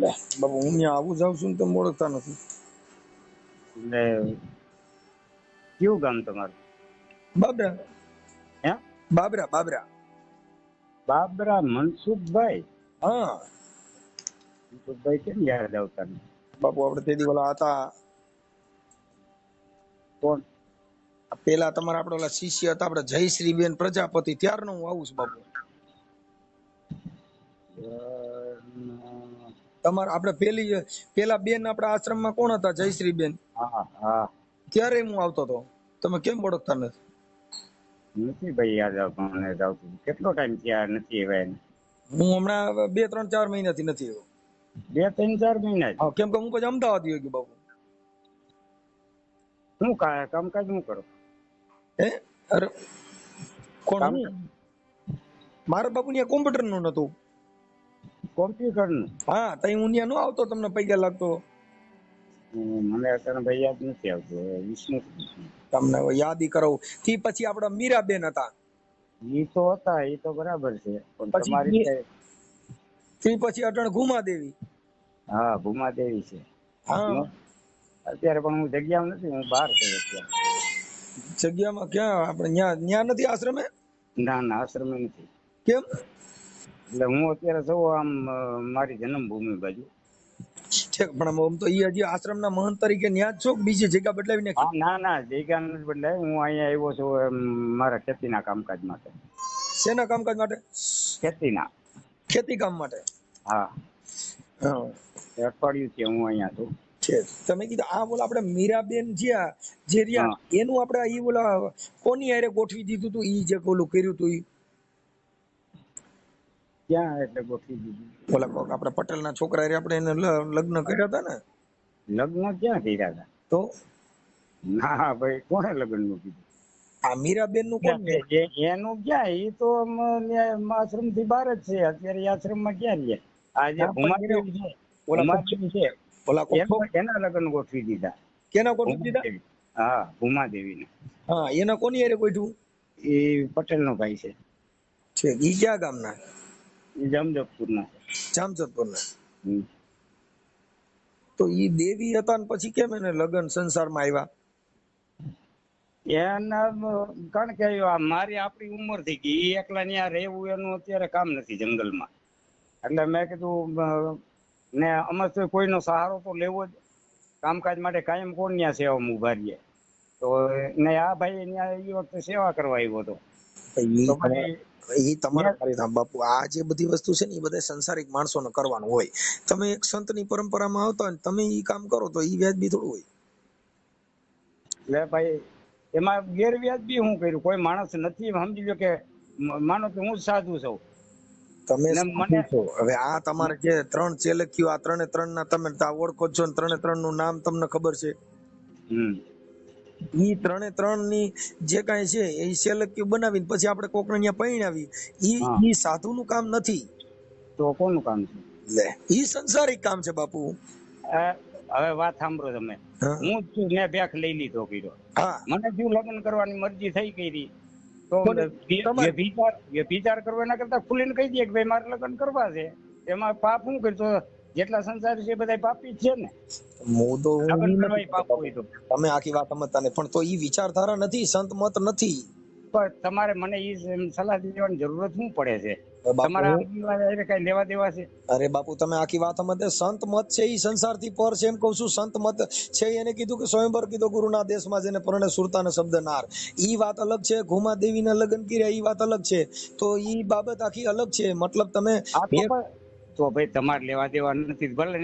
લે બાપુ હું ત્યાં આવું જાઉં છું ને તમે ઓળખતા નથી. એટલે કયું ગામ તમારું? બાબરા. હે? બાબરા બાબરા. બાબરા મનસુખભાઈ? હા મનસુખભાઈ કેમ યાદ આવતા નથી? બાપુ આપણે તે દી ઓલા હતા કોણ? પેલા તમારા આપડે ઓલા શિષ્ય હતા આપણે જયશ્રીબેન પ્રજાપતિ, ત્યારનો હું આવું છું બાપુ. તમારા આપણે પેલા બેન આપણા આશ્રમમાં કોણ હતા? જયશ્રીબેન. હા હા. ત્યારે હું આવતો હતો, તમે કેમ ઓળખતા નથી? નથી ભાઈ યાદ આવતું, મને યાદ આવતું. કેટલો ટાઈમ થયા નથી એવા એને? હું હમણાં 2-3-4 મહિનાથી નથી આવ્યો. 2-3-4 મહિના જ? હા, કેમ કે હું પછી અમદાવાદ ગયો ગયો બાપુ. શું કામકાજ શું કરો? હે? અરે કોણ? કામ મારા બાપુ ત્યાં કોમ્પ્યુટર નું નતું. કોમ્પ્યુટર નું? હા, તઈ હું ત્યાં નો આવતો, તમને પૈસા લાગતો. મને અત્યારે ભાઈ યાદ નથી આવતું. વિષ્ણુ તમને યાદી કરાવું. થી પછી આપડા મીરાબેન હતા. ઈ તો હતા, ઈ તો બરાબર છે, પણ પછી તમારી થી પછી અટણ ઘુમાદેવી. હા ભૂમાદેવી છે. હા અત્યારે પણ હું જગ્યામાં નથી, હું બહાર છું અત્યારે. જગ્યામાં ક્યાં? આપણે ન્યા નથી આશ્રમે? ના ના, આશ્રમે નથી. કેમ? એટલે હું અત્યારે સૌ આમ મારી જન્મભૂમિ બાજુ. છે પણ આમ તો ઈ હજી આશ્રમના મહંત તરીકે ન્યા જ છો કે બીજી જગ્યા બદલાવી નાખી? હા ના ના, જગ્યા નથી બદલાય. હું અહીંયા આવ્યો છું મારા ખેતીના કામકાજ માટે. શેના કામકાજ માટે? ખેતીના. ખેતી કામ માટે. હા, હા અઠવાડિયું છે હું અહીંયા છું. છે. તમે કીધું આ બોલા આપણે મીરાબેન જે રહ્યા હા. એનું આપણે ઈ બોલા કોની હારે ગોઠવી દીધું તું? ઈ જે ઓલું કર્યું તું ઈ ક્યાં એટલે ગોઠવી દીધું? ઓલા કોક આપણા પટેલના છોકરા હારે આપણે એને લગ્ન કર્યા હતા ને? લગ્ન ક્યાં કર્યા હતા? તો ના ભાઈ, કોણે લગ્ન નું કીધું? આ મીરાબેન નું કોણ છે? એનું ક્યાં? એ તો આશ્રમ થી બહાર જ છે અત્યારે. એ આશ્રમ માં ક્યાં રહે? આ જે ભૂમાદેવી છે, ભૂમાદેવી છે, ઓલા કોક એના લગ્ન ગોઠવી દીધા. કેના ગોઠવી દીધા? ભૂમાદેવી. હા ભૂમાદેવી ને. હા, એના કોની હારે ગોઠવું? એ પટેલ નો ભાઈ છે. છે ઈ ક્યાં ગામના? એ જામજોધપુર ના. જામજોધપુરના. તો ઈ દેવી હતા ને પછી કેમ એને લગ્ન સંસારમાં આવ્યા? એના કારણ કે મારી આપણી ઉંમર થઈ ગઈ, એ એકલા ત્યાં રહેવું એનું અત્યારે કામ નથી જંગલમાં. એટલે મેં કીધું ને અમે તો કોઈનો સહારો તો લેવો જ. કામકાજ માટે કાયમ કોણ ત્યાં સેવામાં ઉભા રહીએ? તો ને આ ભાઈ ત્યાં એ વખતે સેવા કરવા આવ્યો હતો. તો ઈ તમારા બાપુ આ જે બધી વસ્તુ છે ને એ બધા સંસારિક માણસોને કરવાનું હોય. તમે એક સંતની પરંપરામાં આવતા હોય તમે ઈ કામ કરો તો ઈ વ્યાજબી થોડું હોય. એટલે ભાઈ એમાં ગેરવ્યાજબી શું કર્યું? કોઈ માણસ નથી સમજી લો કે માનો કે હું જ સાધુ છું. તમે મને હવે આ તમારે જે 3 ચેલક્યું, આ 3 ના તમે ઓળખો છો ને 3 નું નામ તમને ખબર છે? ઈ 3 ની જે કાંઈ છે એ ચેલક્યું બનાવીને પછી આપણે કોકને ત્યાં પૈણાવી, ઈ સાધુ નું કામ નથી. તો કોનું કામ છે? લે ઈ સંસારિક કામ છે બાપુ. હવે વાત સાંભળો તમે. હું જ મેં ભેખ લઈ લીધો કર્યો. હા, મને જો લગ્ન કરવાની મરજી થઈ ગઈ તો વ્યભિચાર કરવા એના કરતા ખુલીને કહી દે કે ભાઈ મારે લગ્ન કરવા છે. એમાં પાપ શું કરતો? જેટલા સંસારી છે બધા પાપી જ છે ને. હું તો લગ્ન કરવા પાપ હોય તો તમે આખી વાત સમજતા નહીં, પણ તો ઈ વિચારધારા નથી, સંત મત નથી. પણ તમારે મને ઈ સલાહ દેવાની જરૂરત શું પડે છે? તમારા કઈ લેવા દેવા છે? અરે બાપુ તમે આખી વાત સમજે. સંત મત છે ઈ સંસારથી પર છે એમ કહું છું. સંત મત છે એને કીધું કે સ્વયંવર કીધો ગુરુના દેશમાં જેને પરણે સુરતાને શબ્દ નાર. ઈ વાત અલગ છે. ઘુમા દેવીના લગ્ન કર્યા ઈ વાત અલગ છે. તો ઈ બાબત આખી અલગ છે. મતલબ તમે તો ભાઈ તમારે લેવા દેવા નથી. ભલે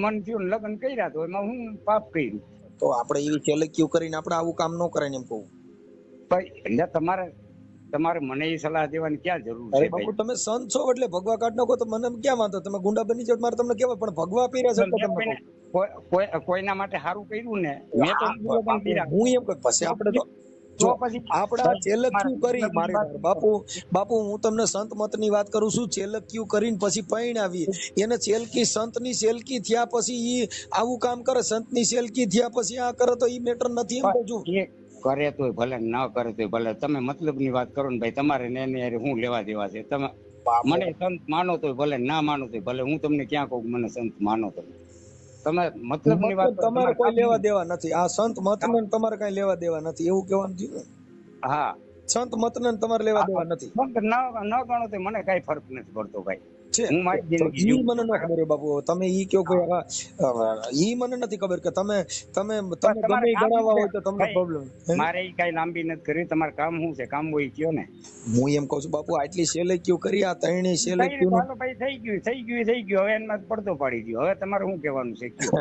મન થયું લગ્ન કર્યા તો એમાં હું પાપ કર્યું? તો આપણે એવી ચેલક્યું કરીને આપણે આવું કામ ન કરાય એમ કહું. એટલે તમારે મને એ સલાહ દેવાની ક્યાં જરૂર છે? બાપુ તમે સંત છો એટલે ભગવા કાઢ નાખો તો મને ક્યાં વાંધો? તમે ગુંડા બની જાવ મારે તમને કેવાય, પણ ભગવા પીર્યા છે તમને કોઈના માટે સારું કર્યું ને મેં તો હું એમ કહું પછી આપણે તો આપડા ચેલક્યું કરી મારી બાપુ હું તમને સંત મત ની વાત કરું છું. ચેલક્યું કરીને પછી પૈણાવી એને ચેલકી સંતની ચેલકી થયા પછી ઈ આવું કામ કરે, સંતની ચેલકી થયા પછી આ કરે તો ઈ મેટર નથી એમ કહું છું. કરે તોય ભલે, ન કરે તોય ભલે. તમે મતલબ ની વાત કરો ને ભાઈ, તમારે ને હું લેવા દેવા છે? તમે મને સંત માનો તોય ભલે, ના માનો તોય ભલે, હું તમને ક્યાં કહું મને સંત માનો તો તમે મતલબની વાત કરો, તમારે તમારે કોઈ લેવા કામ- દેવા નથી. આ સંત મતને તમારે કઈ લેવા દેવા નથી, એવું કહેવાનું થયું ને. હા સંત મતને તમારે લેવા દેવા નથી સંત ન ગણો તો મને કઈ ફરક નથી પડતો ભાઈ. છે. હું મારી તો જિંદગી ઈ જીવું મને ન છું. ખબર હોય બાપુ. તમે ઈ કયો કે ઈ મને નથી ખબર કે તમે તમે તમે તમારે ગમે ઈ કામ ગણાવવા શું હોય તો છે? તમને ભાઈ, પ્રોબ્લેમ. મારે ઈ કઈ લાંબી નથી કરી. તમારે કામ શું છે? કામ હોય કયો ને. હું એમ કઉ છું બાપુ, આટલી સેલેક્યુ કરી, આ ત્રણેય કઈ સેલેક્યુ રીતે હાલો ભાઈ, થઈ ગયું હવે એમાં પડતો પાડી ગયો. હવે તમારે શું કહેવાનું છે કયો?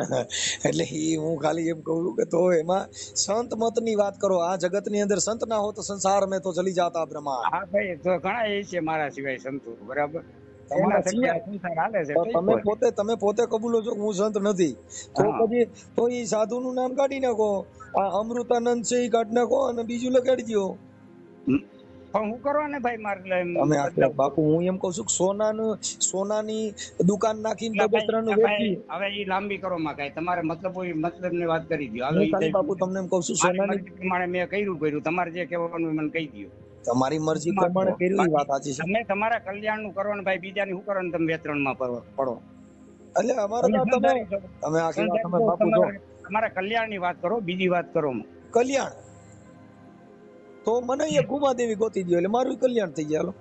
એટલે ઈ હું ખાલી એમ કહું છું કે તો એમાં સંત મતની વાત કરો. આ જગતની અંદર સંત ના હો તો સંસાર મેં તો ચલી જાતા બ્રહ્માંડ. હા ભાઈ, તો ઘણા એ છે મારા સિવાય સંતો, બરાબર. તમારા એના થકી આ સિવાય સંસાર હાલે છે. તો ઠીક તમે પોતે કબૂલો છો કે હું સંત નથી, તો હા. પછી તો ઈ સાધુ નું નામ કાઢી નાખો. આ અમૃતાનંદ છે ઈ કાઢી નાખો અને બીજું લગાડી દો. પણ હું કરવા ને ભાઈ મારે તમે બાપુ હું એમ કઉ છું કે સોનાની દુકાન નાખીને એટલે ભાઈ, બગસરાનું વેચી. હવે ઈ લાંબી કરો માં કઈ તમારે મતલબ હોય મતલબ ની વાત કરી દો. હાલો હું ઈ ખાલી થઈ બાપુ તમને એમ કઉ છું મારી સોનાની મરજી પ્રમાણે મેં કર્યું. તમારે જે કહેવાનું હોય મને કહી દો. તમારી મરજી પ્રમાણે કર્યું ઈ વાત સાચી છે. તમે તમારા કલ્યાણ નું કરો ને ભાઈ, બીજાની શું કરો ને તમે વેતરણ માં પડો. એટલે અમારે તો તમે આખી વાત તમે બાપુ જો તમારા કલ્યાણ ની વાત કરો, બીજી વાત કરો. કલ્યાણ તો મને એ ઘુમા દેવી ગોતી દો એટલે મારું કલ્યાણ થઈ જાય.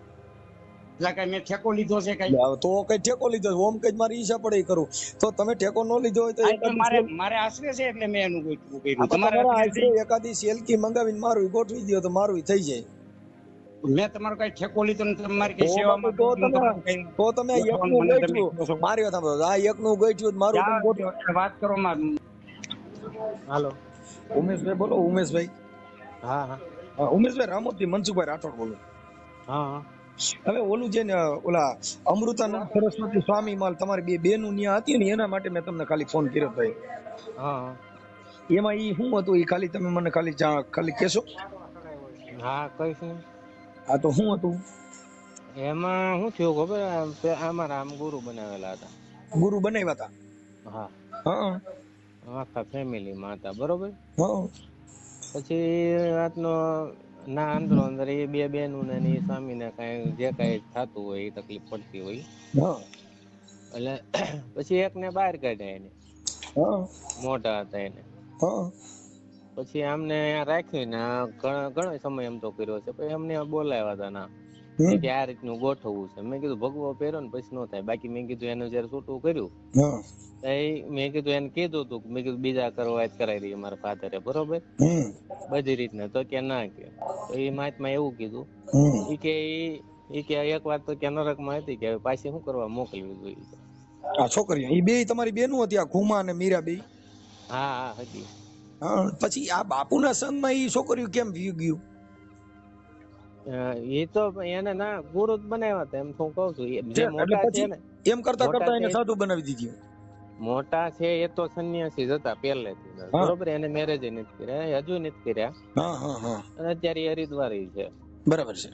એટલે કઈ મેં ઠેકો લીધો છે કઈ? હાલો તો કઈ ઠેકો લીધો ઓમ કઈ મારી ઈચ્છા પડે ઈ કરું. તો તમે ઠેકો ન લીધો હોય તો આ તો મારે આશરે છે એટલે મેં એનું કર્યું. તમારા આશરે એકાદી સેલકી મંગાવીને મારું ગોઠવી દો તો મારું થઈ જાય. મેં તમારો કઈ ઠેકો લીધો ને તમારી કઈ સેવામાં તો તમે એકનું ગોઠવ્યું. મારી વાત સાંભળો, આ એકનું ગોઠવ્યું મારું તમે ગોઠવ્યું. વાત કરો માં. હાલો. ઉમેશભાઈ બોલો. ઉમેશભાઈ હા હા ઉમેશભાઈ રામોદથી મનસુખભાઈ રાઠોડ બોલું. હા હા હવે ઓલું છે ને ઓલા અમૃતાનંદ સરસ્વતી સ્વામી માલ તમારી બે બેનું ન્યા હતી ને એના માટે મેં તમને ખાલી ફોન કર્યો ભાઈ. હા એમાં ઈ શું હતું ઈ ખાલી તમે મને ખાલી કહેશો? હા કઈશ ને. આ તો શું હતું? એમાં શું થયું ખબર? અમારા આમ ગુરુ બનાવેલા હતા. ગુરુ બનાવ્યા હતા? હા હા આખા ફેમિલી માં હતા, બરોબર. હા પછી રાતનો ના અંદરો અંદર એ બે બેનું ને એ સ્વામી ને કઈ જે કઈ થતું હોય એ તકલીફ પડતી હોય હા એટલે પછી એક ને બહાર કાઢ્યા એને, હા મોટા હતા એને. હા પછી અમને રાખીને ઘણો સમય એમ તો કર્યો છે. પછી અમને બોલાવ્યા હતા ના કે આ રીતનું ગોઠવવું છે. મેં કીધું ભગવો પહેરો ને પછી ન થાય. બાકી મેં કીધું એનું જયારે છૂટું કર્યું મેં કીધું એને કીધું હતું, મેં કીધું બીજા કરવા જ કરાવી દઈએ મારા ફાધરે, બરોબર બધી રીતના. તો કે ના કે તો એ મહાત્મા એવું કીધું કે એક વાત તો કે નરકમાં હતી કે પાછી શું કરવા મોકલવી જોઈએ. આ છોકરીઓ ઈ બે તમારી બેનું હતી, આ ઘુમા અને મીરા બે? હા હા હતી. હા પછી આ બાપુના સંગમાં ઈ છોકરીઓ કેમ વી ગયું? એ તો એને ના ગુરુ જ બનાવ્યા હતા એમ હું કઉ છું. જે મોટા છે ને એમ કરતા કરતા એને સાધુ બનાવી દીધી. મોટા છે એ તો સંન્યાસી જ હતા પહેલેથી, બરોબર. એને મેરેજ નથી કર્યા, હજુ નથી કર્યા. હા હા હા અને અત્યારે હરિદ્વારી છે, બરાબર છે.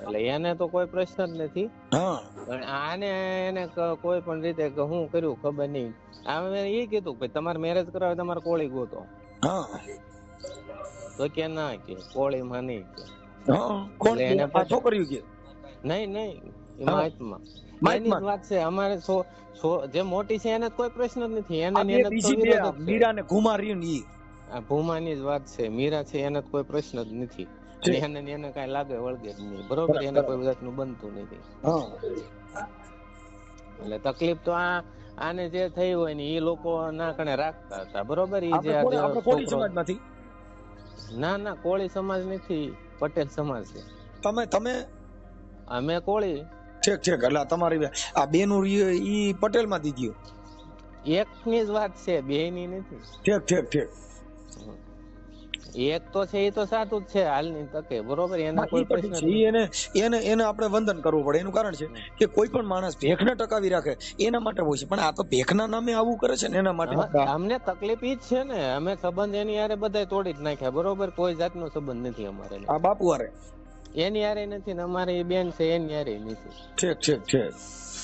એટલે એને તો કોઈ પ્રશ્ન જ નથી. હા પણ આને એને કોઈ પણ રીતે હું કર્યું ખબર નહીં. આમે એ કીધું કે તમારે મેરેજ કરાવે તમારે કોળી ગોતો. હા તો કે ના કે કોળી માં નહીં કે. હા કોણ એને આ છોકરીઓ કે? નહીં એ મહાત્મા એની જ વાત છે. અમારે જે મોટી છે એને કોઈ પ્રશ્ન જ નથી. એને મીરા ને ઘુમા રહ્યું ને ઈ આ ભૂમાની જ વાત છે. મીરા છે એને કોઈ પ્રશ્ન જ નથી. એને કઈ લાગે વળગે જ નહીં, બરોબર. એને કોઈ જાતનું બનતું નથી. એટલે તકલીફ તો આને જે થઈ હોય ને એ લોકો ના કણે રાખતા હતા, બરોબર. ઈ જે સમાજમાંથી? ના કોળી સમાજ નથી, પટેલ સમાજ છે. તમે અમે કોળી. ઠીક એટલે તમારી આ બેનું ઈ પટેલ માં દીધી? એક ની જ વાત છે, બે ની નથી. ઠીક એક તો છે એ તો સાચું જ છે હાલની તકે, બરોબર. એના કોઈ પ્રશ્ન એને આપણે વંદન કરવું પડે. એનું કારણ છે કે કોઈ પણ માણસ ભેખને ટકાવી રાખે એના માટે હોય છે, પણ આ તો ભેખના નામે આવું કરે છે ને એના માટે અમને તકલીફ ઈ જ છે ને. અમે સંબંધ એની હારે બધા તોડી જ નાખ્યા, બરોબર. કોઈ જાતનો સંબંધ નથી અમારે. આ બાપુ હારે એની હારે નથી ને અમારી બેન છે એની હારે નથી. ઠીક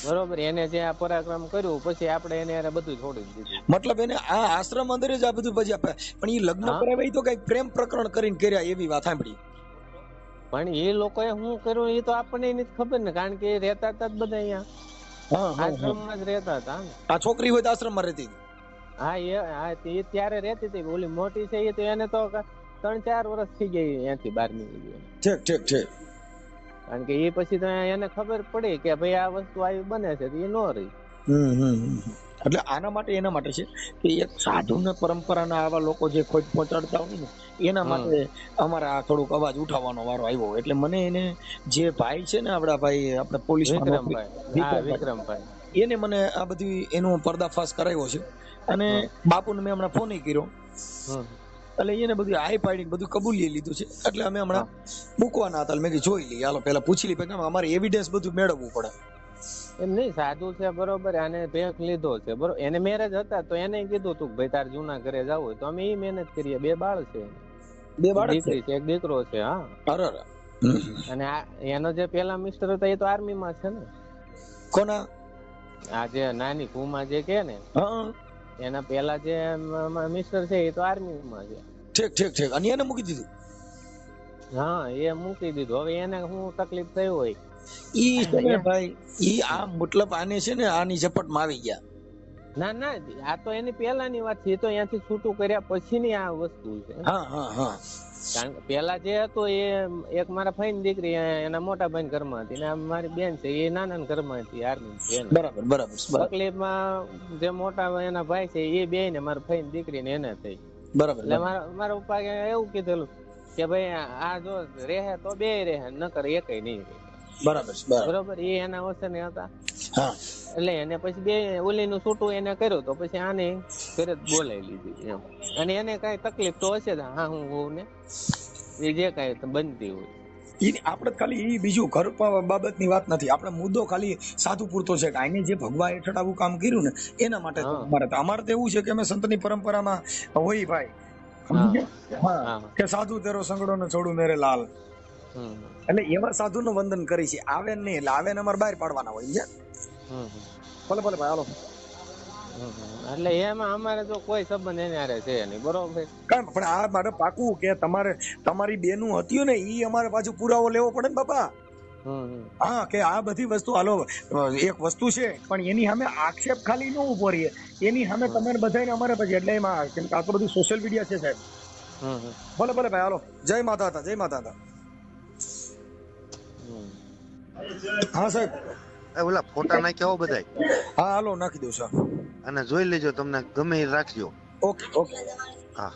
બરોબર. એને જે આ પરાક્રમ કર્યું પછી આપણે એને હારે બધું છોડી દીધું. મતલબ એને આ આશ્રમ અંદર જ આ બધું પછી પણ એ લગ્ન કરાવે તો કઈક પ્રેમ પ્રકરણ કરીને કર્યા એવી વાત સાંભળી. પણ એ લોકોએ શું કર્યું એ તો આપણને નથી ખબર ને, કારણ કે એ રહેતા હતા જ બધા અહીંયા આશ્રમમાં જ રહેતા હતા ને. આ છોકરી હોય તો આશ્રમમાં રહેતી હતી. એ ત્યારે રહેતી હતી. ઓલી મોટી છે એ તો એને તો 3-4 વર્ષ થઈ ગઈ અહીંયાથી બહાર નીકળી ગઈ. ઠીક ઠીક ઠીક. કારણ કે એ પછી તો એને ખબર પડી કે ભાઈ આ વસ્તુ આવી બને છે તો એ ન રહી. એટલે આના માટે એના માટે છે કે એક સાધુ ને પરંપરાના આવા લોકો જે ખોટ પહોંચાડતા હોય ને એના માટે અમારે આ થોડુંક અવાજ ઉઠાવવાનો વારો આવ્યો. એટલે મને એને જે ભાઈ છે ને આપણા ભાઈ આપણે પોલીસ વિક્રમભાઈ એને મને આ બધી એનો પર્દાફાશ કરાવ્યો છે. અને બાપુને મેં હમણાં ફોન કર્યો એટલે એને બધું આઈ પાડી બધું કબૂલી લીધું છે. એટલે અમે હમણાં મૂકવાના હતા. મેં કીધું જોઈ લઈએ, હાલો પેલા પૂછી લઈએ, અમારે એવિડન્સ બધું મેળવવું પડે. એમ નહીં, સાધુ છે બરોબર, આને ભેખ લીધો છે બરોબર. એને મેરેજ હતા તો એને કીધું તું ભાઈ તાર જૂના ઘરે જવું હોય તો અમે એ મહેનત કરીએ. 2 બાળ છે, 2 બાળક દીકરી છે, 1 દીકરો છે. હા. અને એનો જે પેલા મિસ્ટર હતા એ તો આર્મી માં છે ને. કોના? આ જે નાની કુમા જે કે ને એના પેલા જે મિસ્ટર છે એ તો આર્મી માં છે. ઠીક ઠીક ઠીક. અને એને મૂકી દીધું? હા, એ મૂકી દીધું. હવે એને શું તકલીફ થઈ હોય ઈ છે ને ભાઈ, ઈ આ મતલબ આને છે ને આની ઝપટમાં આવી ગયા. ના, આ તો એની પેલાની વાત છે. એ તો અહીંયાથી છૂટું કર્યા પછીની આ વસ્તુ છે. કારણ કે પેલા જે હતું એ એક મારા ભાઈ ની દીકરી એના મોટા ભાઈ ઘરમાં હતી ને મારી બેન છે એ નાના ઘરમાં હતી આર્મી છે. બરાબર બરાબર. તકલીફમાં જે મોટા એના ભાઈ છે એ બે ને મારા ભાઈ ની દીકરી ને એને થઈ. બરાબર. એટલે મારા પપ્પા એવું કીધેલું કે ભાઈ આ જો રહે તો 2 રહે, નકર એકય નહીં રહે. બરાબર બરોબર. એ એના વસને હતા. એટલે એને પછી 2 ઓલી નું છૂટું એને કર્યું તો પછી આને ઘરે બોલાવી લીધી એમ. અને એને કઈ તકલીફ તો હશે હા હું હોઉં ને એ જે કઈ બનતી હોય. આપણે ખાલી એ બીજું ઘર બાબતની વાત નથી. આપણે મુદ્દો ખાલી સાધુ પૂરતો છે કે આને જે ભગવા હેઠળ આવું કામ કર્યું ને એના માટે અમારે તો એવું છે કે અમે સંતની પરંપરામાં હોય ભાઈ કે સાધુ તેરો સંગડો ને છોડું મેરે લાલ. એટલે એવા સાધુ નું વંદન કરી છે. આવે નહીં એટલે આવે ને અમારે બહાર પાડવાના હોય. ભલે ભલે ભાઈ હાલો. એટલે એમાં અમારે તો કોઈ સંબંધ એને હારે છે નહીં. બરોબર. કાંઈ પણ આ મારે પાકું કે તમારી બેનું હતી ને ઈ અમારે પાછું પુરાવો લેવો પડે ને બાપા. હા, કે આ બધી વસ્તુ હાલો એક વસ્તુ છે પણ એની સામે આક્ષેપ ખાલી ન ઉભો રહીએ, એની સામે તમારે બધાને અમારે પછી એટલે એમાં કેમ કે આ તો બધું સોશિયલ મીડિયા છે સાહેબ. ભલે ભલે ભાઈ હાલો. જય માતા હતા, જય માતા હતા. હા સાહેબ. ઓલા ફોટા નાખ્યા બધાય? હા હાલો નાખી દઉં સર. અને જોઈ લેજો, તમને ગમે એ રાખજો. Okay okay. હા.